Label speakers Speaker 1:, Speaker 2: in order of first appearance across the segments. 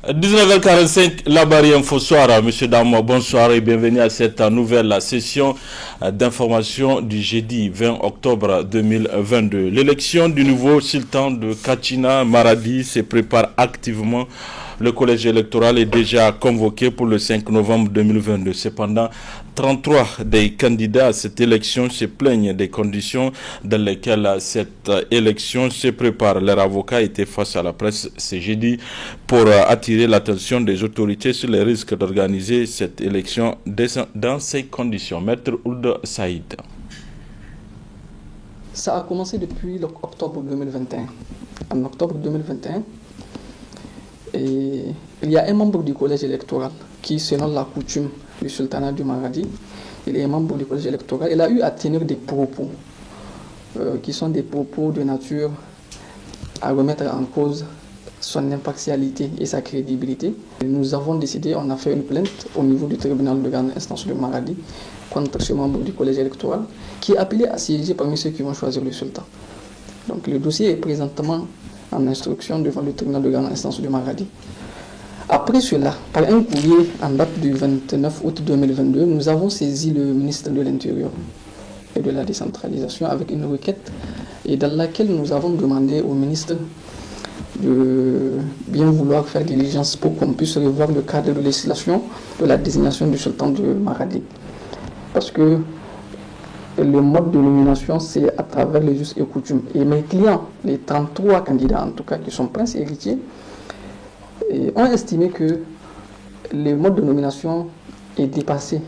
Speaker 1: 19h45, la barrière bonsoir, monsieur Damo, bonsoir et bienvenue à cette nouvelle session d'information du jeudi 20 octobre 2022. L'élection du nouveau sultan de Kachina Maradi se prépare activement. Le collège électoral est déjà convoqué pour le 5 novembre 2022. Cependant, 33 des candidats à cette élection se plaignent des conditions dans lesquelles cette élection se prépare. Leur avocat était face à la presse ce jeudi pour attirer l'attention des autorités sur les risques d'organiser cette élection dans ces conditions. Maître Ould Saïd.
Speaker 2: Ça a commencé depuis octobre 2021. En octobre 2021, et il y a un membre du collège électoral qui, selon la coutume du sultanat du Maradi, il est membre du collège électoral. Il a eu à tenir des propos qui sont des propos de nature à remettre en cause son impartialité et sa crédibilité. Et nous avons décidé, on a fait une plainte au niveau du tribunal de grande instance de Maradi contre ce membre du collège électoral qui est appelé à siéger parmi ceux qui vont choisir le sultan. Donc le dossier est présentement en instruction devant le tribunal de grande instance de Maradi. Après cela, par un courrier en date du 29 août 2022, nous avons saisi le ministre de l'Intérieur et de la décentralisation avec une requête et dans laquelle nous avons demandé au ministre de bien vouloir faire diligence pour qu'on puisse revoir le cadre de législation de la désignation du sultan de Maradi. Parce que le mode de nomination, c'est à travers les us et coutumes. Et mes clients, les 33 candidats en tout cas, qui sont princes héritiers, ont estimé que le mode de nomination est dépassé.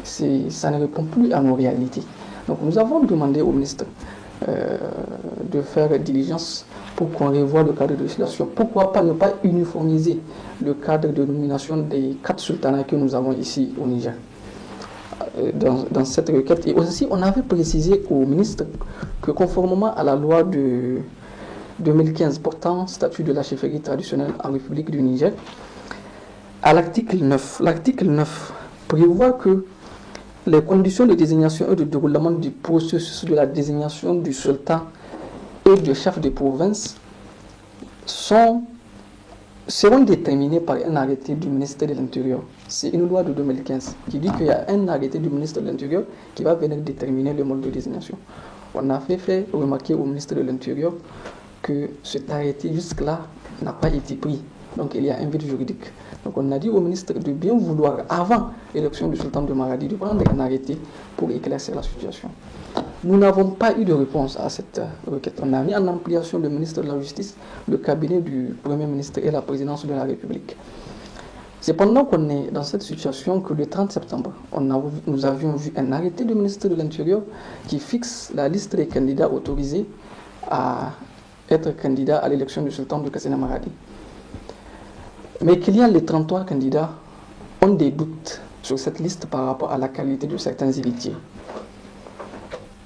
Speaker 2: Ça ne répond plus à nos réalités. Donc nous avons demandé au ministre de faire diligence pour qu'on revoie le cadre de législation. Pourquoi pas ne pas uniformiser le cadre de nomination des 4 sultanats que nous avons ici au Niger dans cette requête. Et aussi, on avait précisé au ministre que conformément à la loi de 2015 portant statut de la chefferie traditionnelle en République du Niger, à l'article 9 prévoit que les conditions de désignation et de déroulement du processus de la désignation du sultan et du chef de province seront déterminées par un arrêté du ministère de l'Intérieur. C'est une loi de 2015 qui dit qu'il y a un arrêté du ministre de l'Intérieur qui va venir déterminer le mode de désignation. On a fait remarquer au ministre de l'Intérieur que cet arrêté jusque-là n'a pas été pris. Donc il y a un vide juridique. Donc on a dit au ministre de bien vouloir, avant l'élection du sultan de Maradi, de prendre un arrêté pour éclaircir la situation. Nous n'avons pas eu de réponse à cette requête. On a mis en ampliation le ministre de la Justice, le cabinet du Premier ministre et la présidence de la République. C'est pendant qu'on est dans cette situation que le 30 septembre, nous avions vu un arrêté du ministre de l'Intérieur qui fixe la liste des candidats autorisés à être candidats à l'élection du sultan de Kachina Maradi. Mais qu'il y a les 33 candidats ont des doutes sur cette liste par rapport à la qualité de certains héritiers.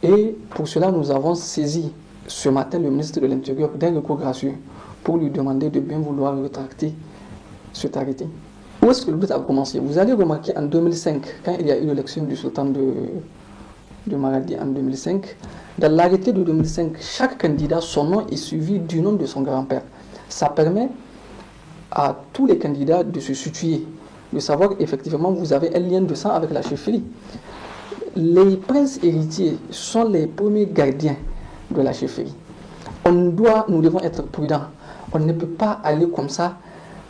Speaker 2: Et pour cela, nous avons saisi ce matin le ministre de l'Intérieur d'un recours gracieux pour lui demander de bien vouloir rétracter cet arrêté. Où est-ce que le doute a commencé? Vous allez remarquer en 2005, quand il y a eu l'élection du sultan de Maradi en 2005, dans l'arrêté de 2005, chaque candidat, son nom est suivi du nom de son grand-père. Ça permet à tous les candidats de se situer, de savoir effectivement vous avez un lien de sang avec la chefferie. Les princes héritiers sont les premiers gardiens de la chefferie. Nous devons être prudents. On ne peut pas aller comme ça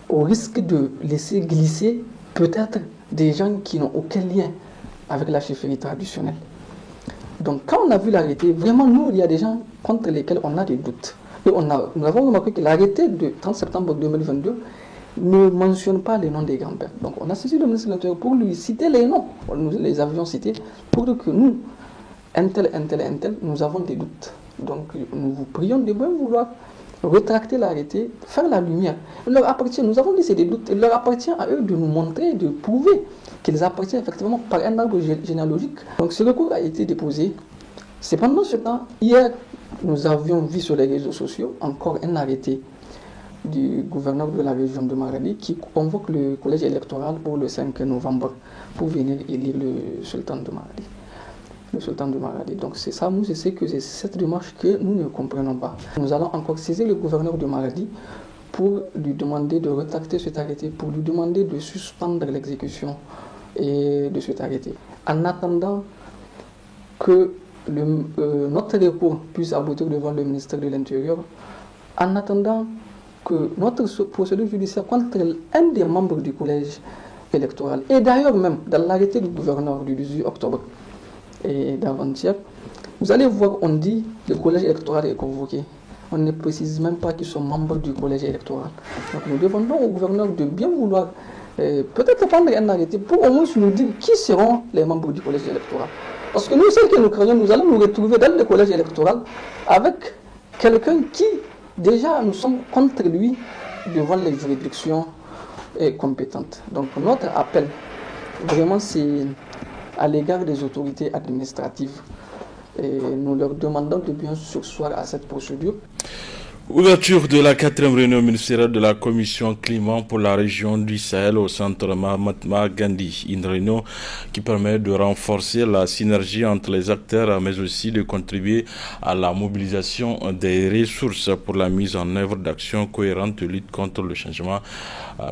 Speaker 2: au risque de laisser glisser peut-être des gens qui n'ont aucun lien avec la chefferie traditionnelle. Donc quand on a vu l'arrêté, vraiment nous, il y a des gens contre lesquels on a des doutes. Et nous avons remarqué que l'arrêté de 30 septembre 2022 ne mentionne pas les noms des grands-pères. Donc on a saisi le ministre de l'Intérieur pour lui citer les noms. Nous les avions cités pour dire que nous, un tel, nous avons des doutes. Donc nous vous prions de bien vouloir rétracter l'arrêté, faire la lumière. Il leur appartient, nous avons dit c'est des doutes, il leur appartient à eux de nous montrer, de prouver qu'ils appartiennent effectivement par un arbre généalogique. Donc ce recours a été déposé. Cependant, hier, nous avions vu sur les réseaux sociaux encore un arrêté du gouverneur de la région de Maradi qui convoque le collège électoral pour le 5 novembre pour venir élire le sultan de Maradi. Donc c'est ça, nous, je sais que c'est cette démarche que nous ne comprenons pas. Nous allons encore saisir le gouverneur de Maradi pour lui demander de retracter cet arrêté, pour lui demander de suspendre l'exécution de cet arrêté, en attendant que notre recours puisse aboutir devant le ministère de l'Intérieur, en attendant que notre procédure judiciaire contre un des membres du collège électoral, et d'ailleurs même dans l'arrêté du gouverneur du 18 octobre et d'avant-hier, vous allez voir, on dit que le collège électoral est convoqué. On ne précise même pas qu'ils sont membres du collège électoral. Donc nous demandons au gouverneur de bien vouloir peut-être prendre un arrêté pour au moins nous dire qui seront les membres du collège électoral. Parce que nous, ceux que nous craignons, nous allons nous retrouver dans le collège électoral avec quelqu'un qui, déjà, nous sommes contre lui devant les juridictions compétentes. Donc notre appel, vraiment, c'est à l'égard des autorités administratives. Et nous leur demandons de bien surseoir à cette procédure.
Speaker 1: Ouverture de la 4e réunion ministérielle de la commission climat pour la région du Sahel au centre Mahatma Gandhi. Une réunion qui permet de renforcer la synergie entre les acteurs, mais aussi de contribuer à la mobilisation des ressources pour la mise en œuvre d'actions cohérentes de lutte contre le changement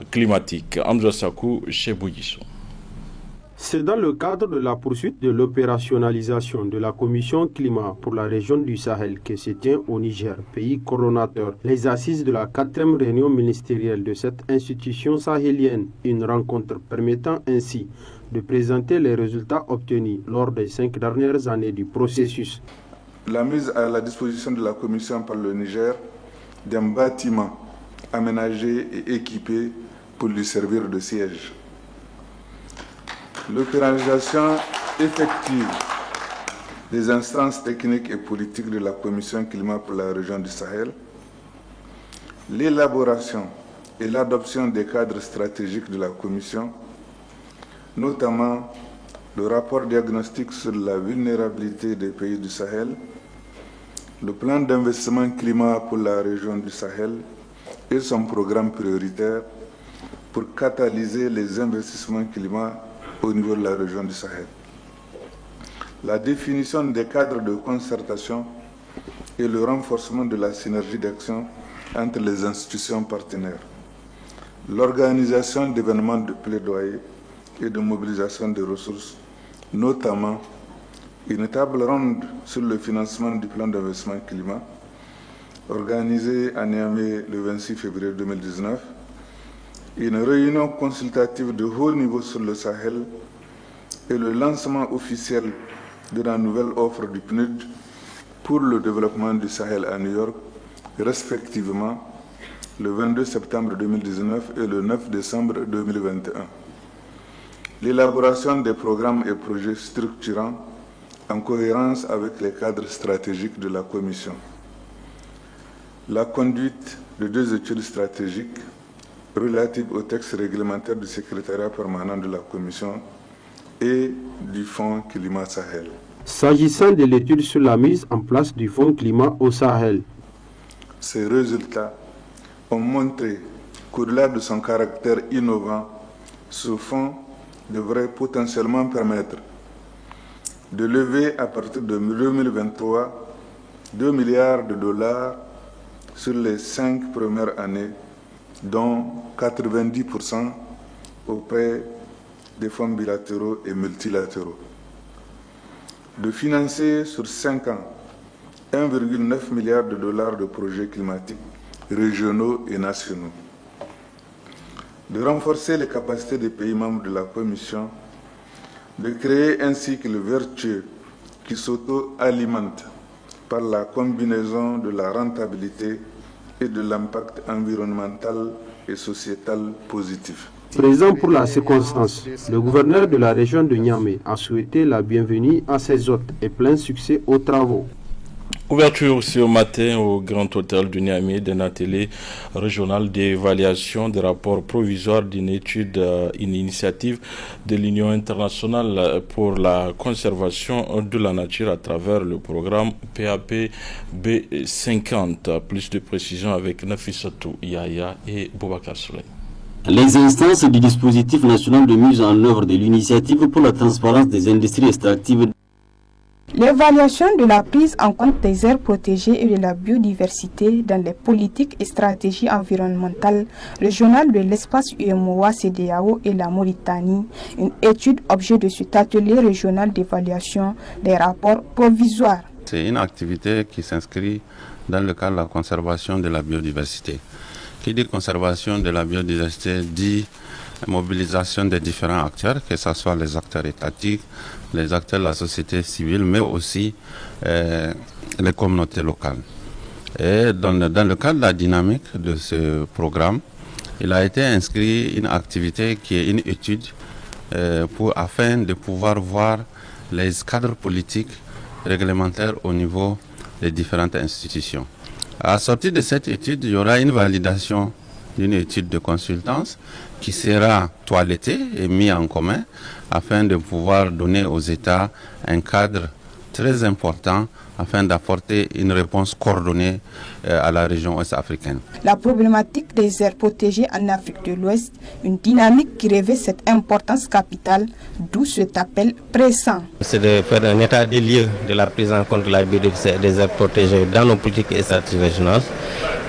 Speaker 1: climatique. Hamza Sakou, chez Bougisso.
Speaker 3: C'est dans le cadre de la poursuite de l'opérationnalisation de la Commission climat pour la région du Sahel que se tient au Niger, pays coordonnateur, les assises de la 4e réunion ministérielle de cette institution sahélienne, une rencontre permettant ainsi de présenter les résultats obtenus lors des 5 dernières années du processus.
Speaker 4: La mise à la disposition de la Commission par le Niger d'un bâtiment aménagé et équipé pour lui servir de siège. L'opéralisation effective des instances techniques et politiques de la Commission climat pour la région du Sahel, l'élaboration et l'adoption des cadres stratégiques de la Commission, notamment le rapport diagnostic sur la vulnérabilité des pays du Sahel, le plan d'investissement climat pour la région du Sahel et son programme prioritaire pour catalyser les investissements climat au niveau de la région du Sahel. La définition des cadres de concertation et le renforcement de la synergie d'action entre les institutions partenaires. L'organisation d'événements de plaidoyer et de mobilisation des ressources, notamment une table ronde sur le financement du plan d'investissement climat, organisée à Niamey le 26 février 2019, une réunion consultative de haut niveau sur le Sahel et le lancement officiel de la nouvelle offre du PNUD pour le développement du Sahel à New York, respectivement le 22 septembre 2019 et le 9 décembre 2021. L'élaboration des programmes et projets structurants en cohérence avec les cadres stratégiques de la Commission. La conduite de 2 études stratégiques relatives au texte réglementaire du secrétariat permanent de la Commission et du Fonds Climat Sahel.
Speaker 3: S'agissant de l'étude sur la mise en place du Fonds Climat au Sahel,
Speaker 4: ces résultats ont montré qu'au-delà de son caractère innovant, ce fonds devrait potentiellement permettre de lever à partir de 2023 $2 milliards sur les 5 premières années, dont 90% auprès des fonds bilatéraux et multilatéraux. De financer sur 5 ans 1,9 milliard de projets climatiques régionaux et nationaux. De renforcer les capacités des pays membres de la Commission, de créer un cycle vertueux qui s'auto-alimente par la combinaison de la rentabilité et de l'impact environnemental et sociétal positif.
Speaker 3: Présent pour la circonstance, le gouverneur de la région de Niamey a souhaité la bienvenue à ses hôtes et plein succès aux travaux.
Speaker 1: Ouverture ce matin au Grand Hôtel du Niamey d'un atelier régional d'évaluation des rapports provisoires d'une étude, une initiative de l'Union internationale pour la conservation de la nature à travers le programme PAP B50. Plus de précisions avec Nafissatou Yaya et Boubacar Souley.
Speaker 5: Les instances du dispositif national de mise en œuvre de l'initiative pour la transparence des industries extractives
Speaker 6: L'évaluation de la prise en compte des aires protégées et de la biodiversité dans les politiques et stratégies environnementales régionales de l'espace UEMOA, CEDEAO et la Mauritanie, une étude objet de cet atelier régional d'évaluation des rapports provisoires.
Speaker 7: C'est une activité qui s'inscrit dans le cadre de la conservation de la biodiversité. Qui dit conservation de la biodiversité dit mobilisation des différents acteurs, que ce soit les acteurs étatiques, les acteurs de la société civile, mais aussi les communautés locales. Et dans le cadre de la dynamique de ce programme, il a été inscrit une activité qui est une étude afin de pouvoir voir les cadres politiques réglementaires au niveau des différentes institutions. À la sortie de cette étude, il y aura une validation d'une étude de consultance qui sera toilettée et mise en commun afin de pouvoir donner aux États un cadre très important afin d'apporter une réponse coordonnée à la région ouest-africaine.
Speaker 6: La problématique des aires protégées en Afrique de l'Ouest, une dynamique qui revêt cette importance capitale, d'où cet appel pressant.
Speaker 8: C'est de faire un état des lieux de la prise en compte de la biodiversité des aires protégées dans nos politiques et stratégies régionales.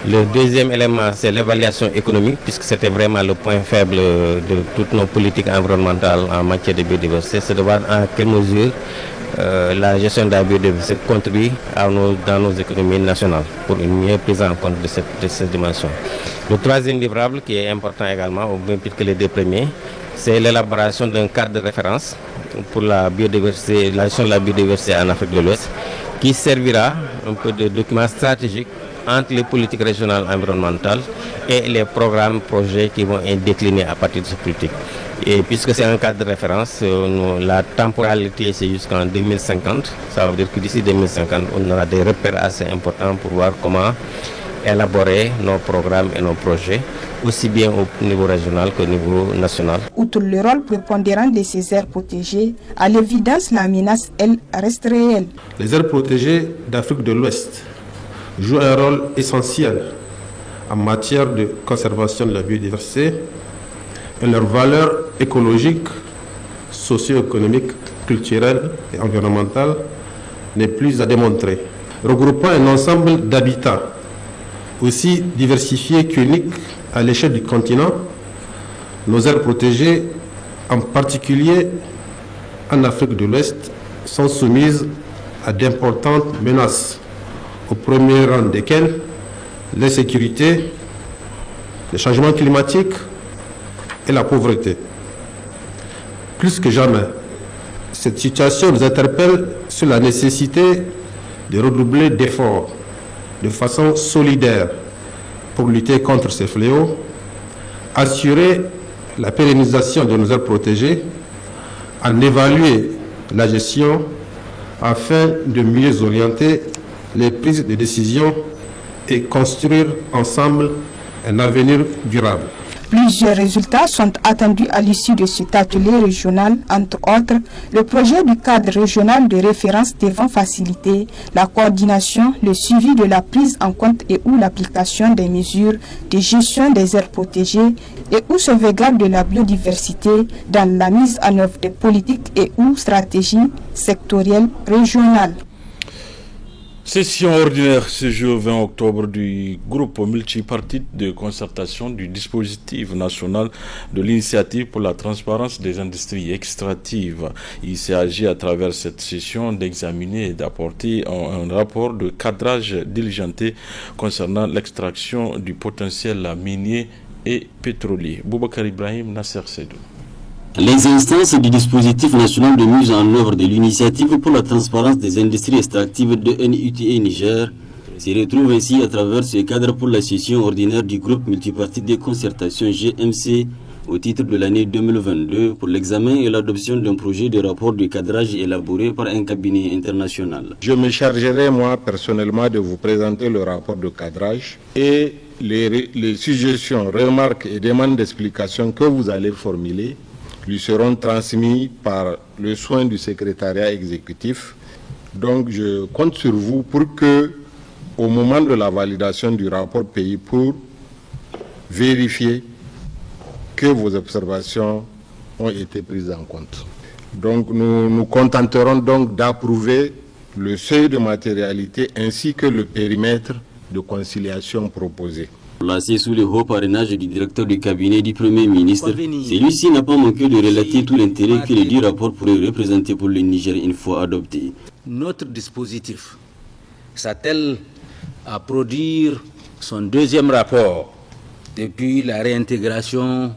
Speaker 8: Le deuxième élément, c'est l'évaluation économique, puisque c'était vraiment le point faible de toutes nos politiques environnementales en matière de biodiversité. C'est de voir en quelle mesure la gestion de la biodiversité contribue dans nos économies nationales pour une meilleure prise en compte de cette dimension. Le troisième livrable, qui est important également, au même titre que les deux premiers, c'est l'élaboration d'un cadre de référence pour la biodiversité, la gestion de la biodiversité en Afrique de l'Ouest, qui servira un peu de document stratégique entre les politiques régionales environnementales et les programmes, projets qui vont être déclinés à partir de cette politique. Et puisque c'est un cadre de référence, la temporalité c'est jusqu'en 2050. Ça veut dire que d'ici 2050, on aura des repères assez importants pour voir comment élaborer nos programmes et nos projets, aussi bien au niveau régional qu'au niveau national.
Speaker 6: Outre le rôle prépondérant de ces aires protégées, à l'évidence, la menace, elle, reste réelle.
Speaker 3: Les aires protégées d'Afrique de l'Ouest jouent un rôle essentiel en matière de conservation de la biodiversité et leur valeur écologique, socio-économique, culturelle et environnementale n'est plus à démontrer. Regroupant un ensemble d'habitats aussi diversifiés qu'uniques à l'échelle du continent, nos aires protégées, en particulier en Afrique de l'Ouest, sont soumises à d'importantes menaces, au premier rang desquelles l'insécurité, le changement climatique et la pauvreté. Plus que jamais, cette situation nous interpelle sur la nécessité de redoubler d'efforts de façon solidaire pour lutter contre ces fléaux, assurer la pérennisation de nos aires protégées, en évaluer la gestion afin de mieux orienter les prises de décision et construire ensemble un avenir durable.
Speaker 6: Plusieurs résultats sont attendus à l'issue de cet atelier régional, entre autres le projet du cadre régional de référence devant faciliter la coordination, le suivi de la prise en compte et ou l'application des mesures de gestion des aires protégées et ou sauvegarde de la biodiversité dans la mise en œuvre des politiques et ou stratégies sectorielles régionales.
Speaker 1: Session ordinaire ce jour 20 octobre du groupe multipartite de concertation du dispositif national de l'initiative pour la transparence des industries extractives. Il s'agit à travers cette session d'examiner et d'apporter un rapport de cadrage diligenté concernant l'extraction du potentiel minier et pétrolier. Boubacar Ibrahim, Nasser Sedou.
Speaker 5: Les instances du dispositif national de mise en œuvre de l'initiative pour la transparence des industries extractives de NUTA Niger se retrouvent ainsi à travers ce cadre pour la session ordinaire du groupe multipartite de concertation GMC au titre de l'année 2022 pour l'examen et l'adoption d'un projet de rapport de cadrage élaboré par un cabinet international.
Speaker 9: Je me chargerai moi personnellement de vous présenter le rapport de cadrage et les suggestions, remarques et demandes d'explication que vous allez formuler lui seront transmis par le soin du secrétariat exécutif. Donc je compte sur vous pour que, au moment de la validation du rapport pays, pour vérifier que vos observations ont été prises en compte. Donc nous nous contenterons donc d'approuver le seuil de matérialité ainsi que le périmètre de conciliation proposé.
Speaker 5: Placé sous le haut parrainage du directeur du cabinet du Premier ministre, celui-ci n'a pas manqué de relater tout l'intérêt que le dit rapport pourrait représenter pour le Niger une fois adopté.
Speaker 10: Notre dispositif s'attelle à produire son deuxième rapport depuis la réintégration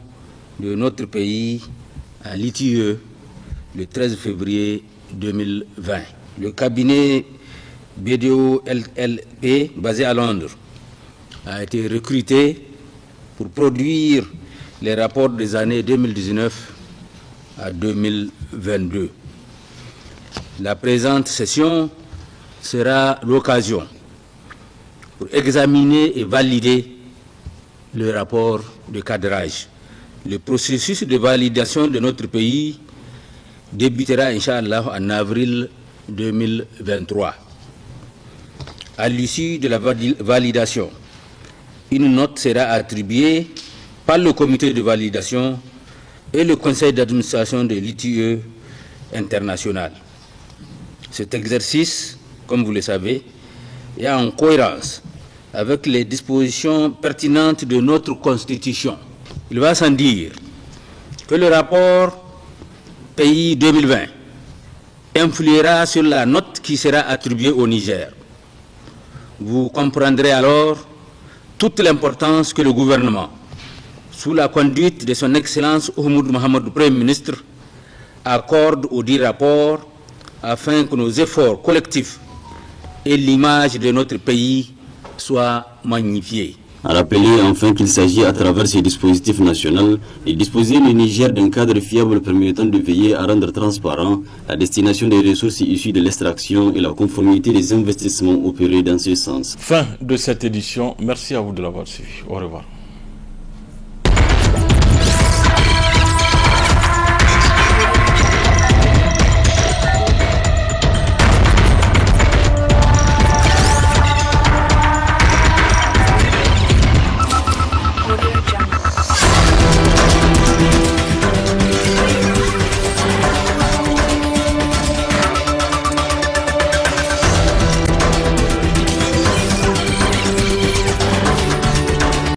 Speaker 10: de notre pays à l'ITIE le 13 février 2020. Le cabinet BDO LLP, basé à Londres, a été recruté pour produire les rapports des années 2019 à 2022. La présente session sera l'occasion pour examiner et valider le rapport de cadrage. Le processus de validation de notre pays débutera, Inch'Allah, en avril 2023. À l'issue de la validation, une note sera attribuée par le comité de validation et le conseil d'administration de l'ITIE international. Cet exercice, comme vous le savez, est en cohérence avec les dispositions pertinentes de notre Constitution. Il va sans dire que le rapport pays 2020 influera sur la note qui sera attribuée au Niger. Vous comprendrez alors toute l'importance que le gouvernement, sous la conduite de son Excellence Oumoud Mohamed, Premier ministre, accorde au dit rapport afin que nos efforts collectifs et l'image de notre pays soient magnifiés.
Speaker 5: À rappeler enfin qu'il s'agit à travers ce dispositif national de disposer le Niger d'un cadre fiable permettant de veiller à rendre transparent la destination des ressources issues de l'extraction et la conformité des investissements opérés dans ce sens.
Speaker 1: Fin de cette édition. Merci à vous de l'avoir suivi. Au revoir.